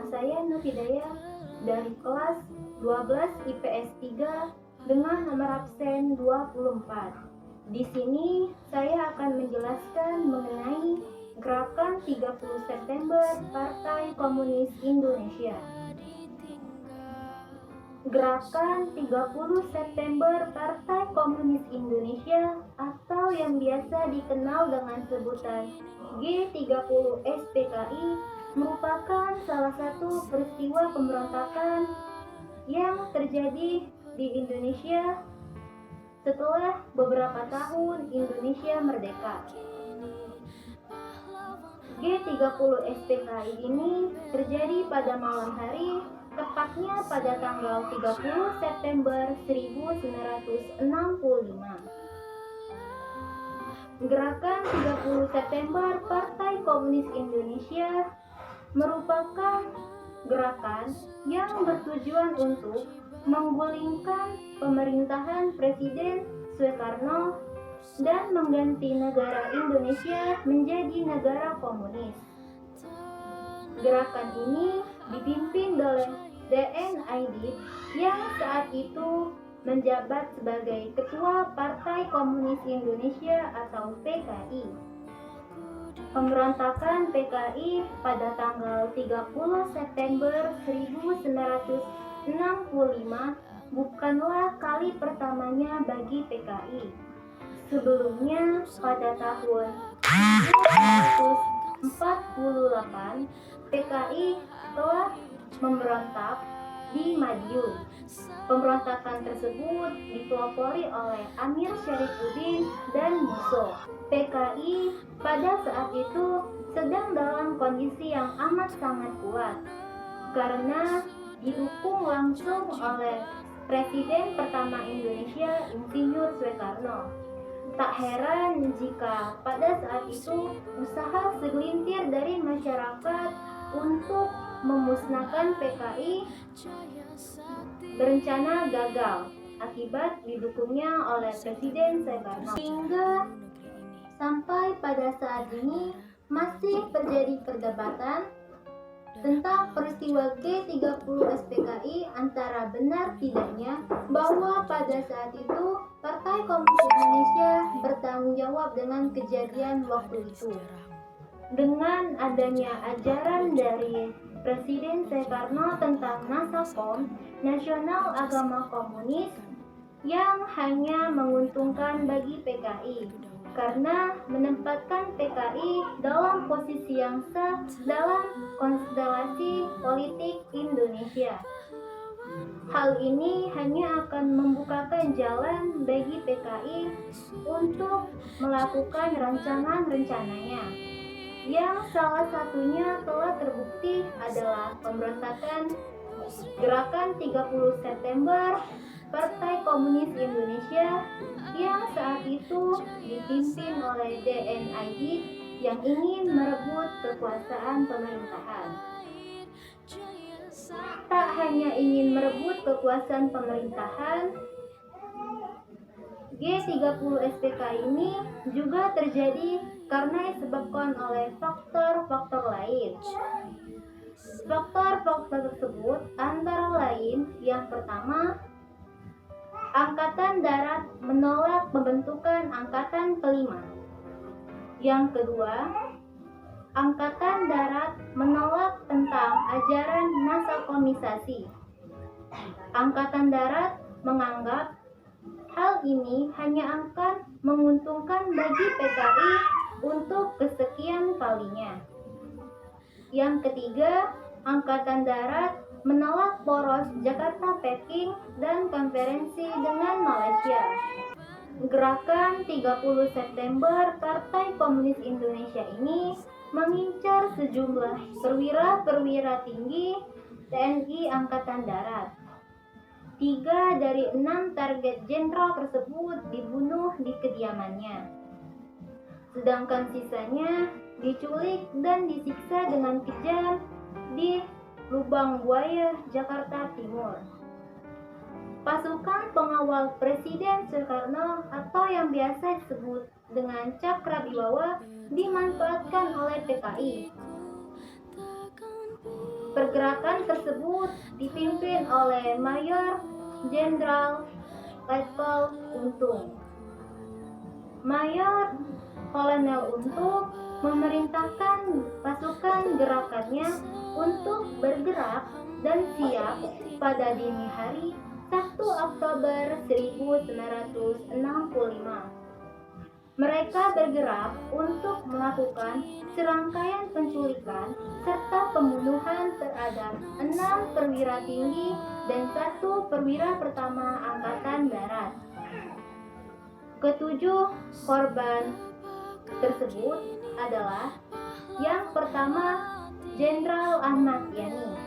saya Nufidaya dari kelas 12 IPS 3 dengan nomor absen 24. Di sini saya akan menjelaskan mengenai Gerakan 30 September Partai Komunis Indonesia. Gerakan 30 September Partai Komunis Indonesia atau yang biasa dikenal dengan sebutan G30 SPKI merupakan salah satu peristiwa pemberontakan yang terjadi di Indonesia setelah beberapa tahun Indonesia merdeka. G30 SPKI ini terjadi pada malam hari, tepatnya pada tanggal 30 September 1965. Gerakan 30 September Partai Komunis Indonesia merupakan gerakan yang bertujuan untuk menggulingkan pemerintahan Presiden Soekarno dan mengganti negara Indonesia menjadi negara komunis. Gerakan ini dipimpin oleh D.N. Aidit yang saat itu menjabat sebagai Ketua Partai Komunis Indonesia atau PKI. Pemberontakan PKI pada tanggal 30 September 1965 bukanlah kali pertamanya bagi PKI. Sebelumnya pada tahun 1948 PKI telah memberontak di Madiun. Pemberontakan tersebut dipelopori oleh Amir Syarifuddin dan Musso. PKI pada saat itu sedang dalam kondisi yang amat sangat kuat karena didukung langsung oleh Presiden pertama Indonesia Insinyur Soekarno. Tak heran jika pada saat itu usaha segelintir dari masyarakat untuk memusnahkan PKI berencana gagal akibat didukungnya oleh Presiden Soekarno. Hingga sampai pada saat ini masih terjadi perdebatan tentang peristiwa G30 SPKI antara benar tidaknya bahwa pada saat itu Partai Komunis Indonesia bertanggung jawab dengan kejadian waktu itu. Dengan adanya ajaran dari Presiden Soekarno tentang Nasakom, Nasional Agama Komunis, yang hanya menguntungkan bagi PKI karena menempatkan PKI dalam posisi yang sah dalam konstelasi politik Indonesia. Hal ini hanya akan membukakan jalan bagi PKI untuk melakukan rancangan-rencananya, yang salah satunya telah terbukti adalah pemberontakan Gerakan 30 September Partai Komunis Indonesia yang saat itu dipimpin oleh D.N. Aidit yang ingin merebut kekuasaan pemerintahan. Tak hanya ingin merebut kekuasaan pemerintahan, G30 SPKI ini juga terjadi karena disebabkan oleh faktor-faktor lain. Faktor-faktor tersebut antara lain yang pertama, Angkatan Darat menolak pembentukan Angkatan Kelima. Yang kedua, Angkatan Darat menolak tentang ajaran nasakomisasi. Angkatan Darat menganggap hal ini hanya akan menguntungkan bagi PKI untuk kesekian kalinya. Yang ketiga, Angkatan Darat menolak poros Jakarta-Peking dan konferensi dengan Malaysia. Gerakan 30 September Partai Komunis Indonesia ini mengincar sejumlah perwira-perwira tinggi TNI Angkatan Darat. 3 dari 6 target jenderal tersebut dibunuh di kediamannya. Sedangkan sisanya diculik dan disiksa dengan kejam di Lubang Buaya, Jakarta Timur. Pasukan pengawal Presiden Soekarno atau yang biasa disebut dengan Cakrabibawa dimanfaatkan oleh PKI. Pergerakan tersebut dipimpin oleh Mayor Jenderal Letkol Untung. Mayor Kolonel Untung memerintahkan pasukan gerakannya untuk bergerak dan siap pada dini hari 1 Oktober 1965. Mereka bergerak untuk melakukan serangkaian penculikan serta pembunuhan terhadap 6 perwira tinggi dan 1 perwira pertama Angkatan Darat. Ketujuh korban tersebut adalah yang pertama Jenderal Ahmad Yani.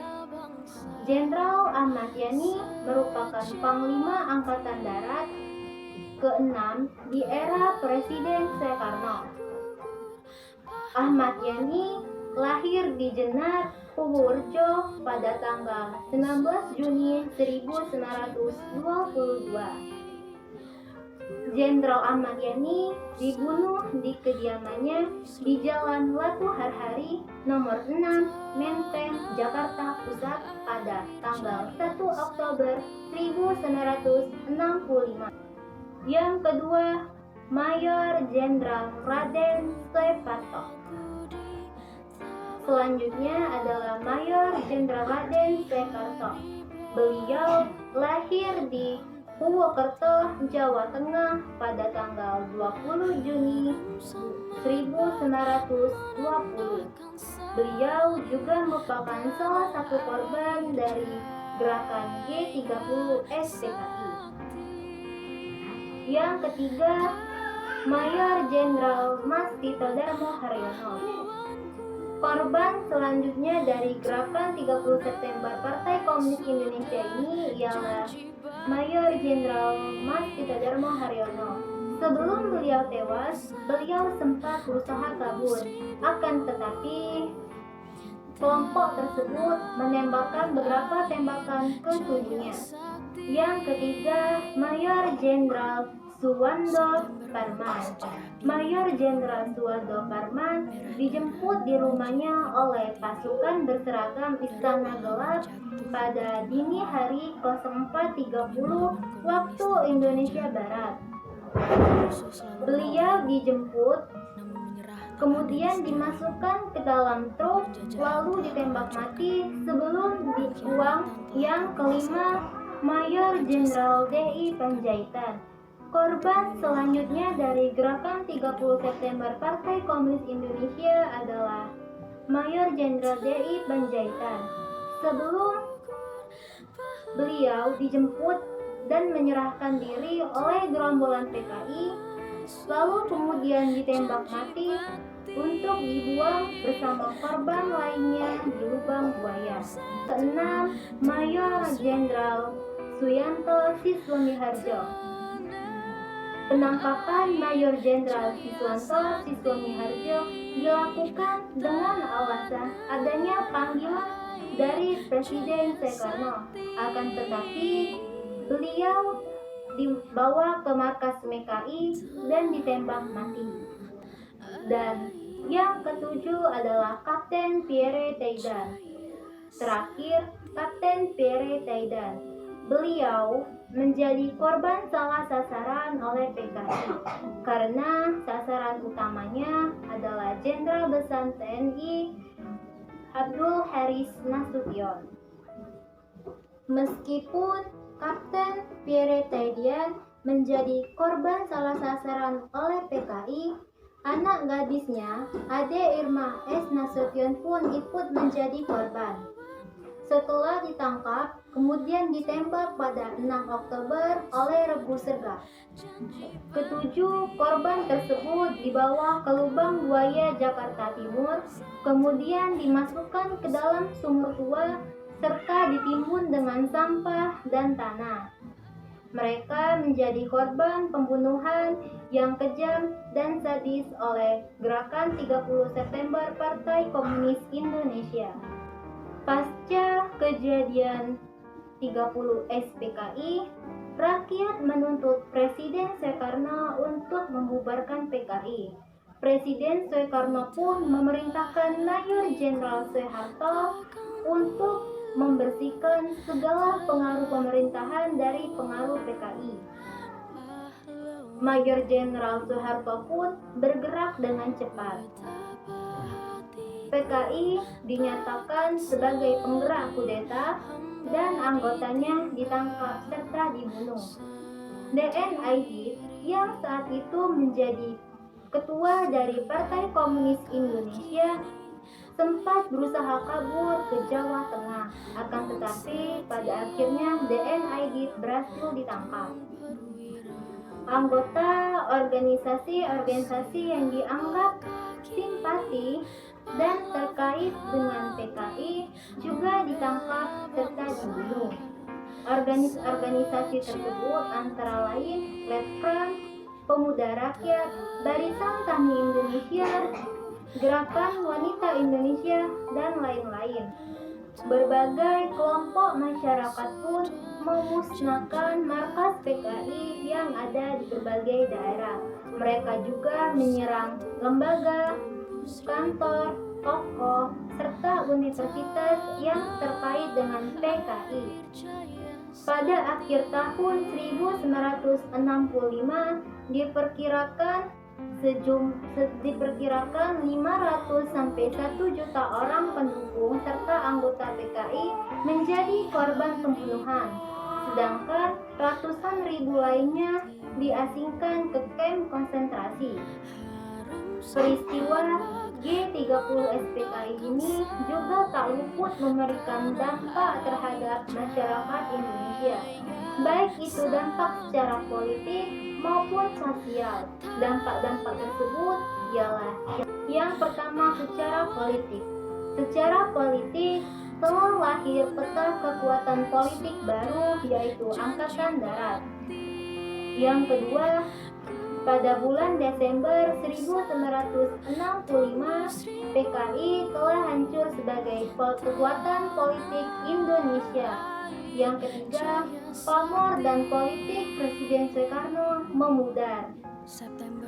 Jenderal Ahmad Yani merupakan Panglima Angkatan Darat ke-6 di era Presiden Soekarno. Ahmad Yani lahir di Jenar, Purworejo pada tanggal 19 Juni 1922. Jenderal Ahmad Yani dibunuh di kediamannya di Jalan Latu Harhari nomor 6 Menteng, Jakarta Pusat pada tanggal 1 Oktober 1965. Yang kedua, Mayor Jenderal Raden Soeparto. Selanjutnya adalah Mayor Jenderal Raden Soeparto. Beliau lahir di Purwokerto, Jawa Tengah pada tanggal 20 Juni 1920. Beliau juga merupakan salah satu korban dari gerakan G30 SPKI. Yang ketiga, Mayor Jenderal Mas Tito Darmo Haryono. Korban selanjutnya dari gerakan 30 September Partai Komunis Indonesia ini ialah Mayor Jenderal Mas Tito Darmo Haryono. Sebelum beliau tewas, beliau sempat berusaha kabur. Akan tetapi, kelompok tersebut menembakkan beberapa tembakan ke tubuhnya. Yang ketiga, Mayor Jenderal Suwando Parman. Mayor Jenderal Suwando Parman dijemput di rumahnya oleh pasukan berseragam Istana Gelap pada dini hari 04.30 waktu Indonesia Barat. Beliau dijemput, kemudian dimasukkan ke dalam truk, lalu ditembak mati sebelum dibuang. Yang kelima, Mayor Jenderal D.I. Panjaitan. Korban selanjutnya dari gerakan 30 September Partai Komunis Indonesia adalah Mayor Jenderal D.I. Panjaitan. Sebelum beliau dijemput dan menyerahkan diri oleh gerombolan PKI, lalu kemudian ditembak mati untuk dibuang bersama korban lainnya di lubang buaya. Keenam, Mayor Jenderal Suyanto Siswomiharjo. Penangkapan Mayor Jenderal Siswanto Siswomiharjo dilakukan dengan alasan adanya panggilan dari Presiden Soekarno. Akan tetapi, beliau dibawa ke markas MKI dan ditembak mati. Dan yang ketujuh adalah Kapten Pierre Teydan. Terakhir, Kapten Pierre Teydan. Beliau menjadi korban salah sasaran oleh PKI karena sasaran utamanya adalah Jenderal Besar TNI Abdul Haris Nasution. Meskipun Kapten Pierre Teydan menjadi korban salah sasaran oleh PKI, anak gadisnya Ade Irma S. Nasution pun ikut menjadi korban. Setelah ditangkap, kemudian ditembak pada 6 Oktober oleh Regu Sergap. Ketujuh korban tersebut dibawa ke lubang buaya Jakarta Timur, kemudian dimasukkan ke dalam sumur tua serta ditimbun dengan sampah dan tanah. Mereka menjadi korban pembunuhan yang kejam dan sadis oleh Gerakan 30 September Partai Komunis Indonesia. Pasca kejadian 30 SPKI, rakyat menuntut Presiden Soekarno untuk membubarkan PKI. Presiden Soekarno pun memerintahkan Mayor Jenderal Soeharto untuk membersihkan segala pengaruh pemerintahan dari pengaruh PKI. Mayor Jenderal Soeharto pun bergerak dengan cepat. PKI dinyatakan sebagai penggerak kudeta dan anggotanya ditangkap serta dibunuh. DN Aidit yang saat itu menjadi ketua dari Partai Komunis Indonesia sempat berusaha kabur ke Jawa Tengah, akan tetapi pada akhirnya DN Aidit berhasil ditangkap. Anggota organisasi-organisasi yang dianggap simpati dan terkait dengan PKI juga ditangkap serta dibunuh. Organisasi tersebut antara lain Led Front, Pemuda Rakyat, Barisan Tani Indonesia, Gerakan Wanita Indonesia, dan lain-lain. Berbagai kelompok masyarakat pun memusnahkan markas PKI yang ada di berbagai daerah. Mereka juga menyerang lembaga, kantor, toko, serta universitas yang terkait dengan PKI. Pada akhir tahun 1965 diperkirakan 500 sampai 1 juta orang pendukung serta anggota PKI menjadi korban pembunuhan, sedangkan ratusan ribu lainnya diasingkan ke kamp konsentrasi. Peristiwa G30 SPKI ini juga tak luput memberikan dampak terhadap masyarakat Indonesia, baik itu dampak secara politik maupun sosial. Dampak-dampak tersebut ialah yang pertama secara politik. Secara politik telah lahir peta kekuatan politik baru, yaitu Angkatan Darat. Yang kedua, pada bulan Desember 1965, PKI telah hancur sebagai kekuatan politik Indonesia. Yang ketiga, pamor dan politik Presiden Soekarno memudar.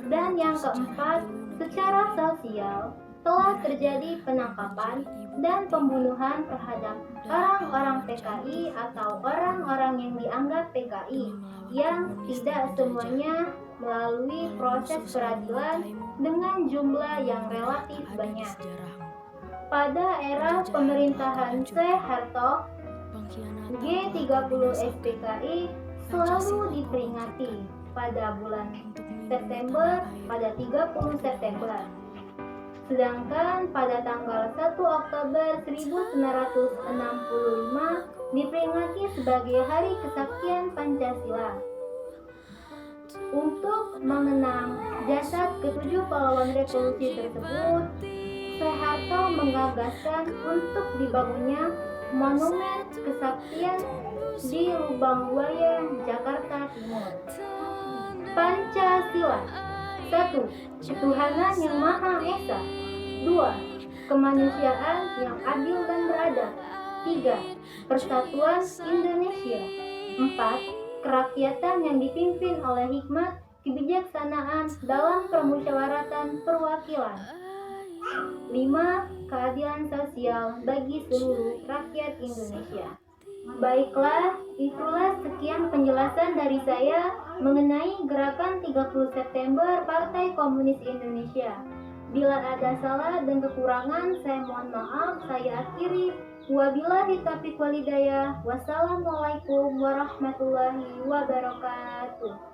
Dan yang keempat, secara sosial telah terjadi penangkapan dan pembunuhan terhadap orang-orang PKI atau orang-orang yang dianggap PKI yang tidak semuanya melalui proses peradilan dengan jumlah yang relatif banyak. Pada era pemerintahan Soeharto, G30 SPKI selalu diperingati pada bulan September, pada 30 September. Sedangkan pada tanggal 1 Oktober 1965 diperingati sebagai Hari Kesaktian Pancasila. Untuk mengenang jasad ketujuh pahlawan revolusi tersebut, Soeharto menggagaskan untuk dibangunnya Monumen Kesaktian di Lubang Buaya, Jakarta Timur. Pancasila. 1. Ketuhanan yang Maha Esa. 2. Kemanusiaan yang adil dan beradab. 3. Persatuan Indonesia. 4. Kerakyatan yang dipimpin oleh hikmat kebijaksanaan dalam permusyawaratan perwakilan. 5. Keadilan sosial bagi seluruh rakyat Indonesia. Baiklah, itulah sekian penjelasan dari saya mengenai gerakan 30 September Partai Komunis Indonesia. Bila ada salah dan kekurangan, saya mohon maaf. Saya akhiri. Wabillahi taufiq wal hidayah. Wassalamualaikum warahmatullahi wabarakatuh.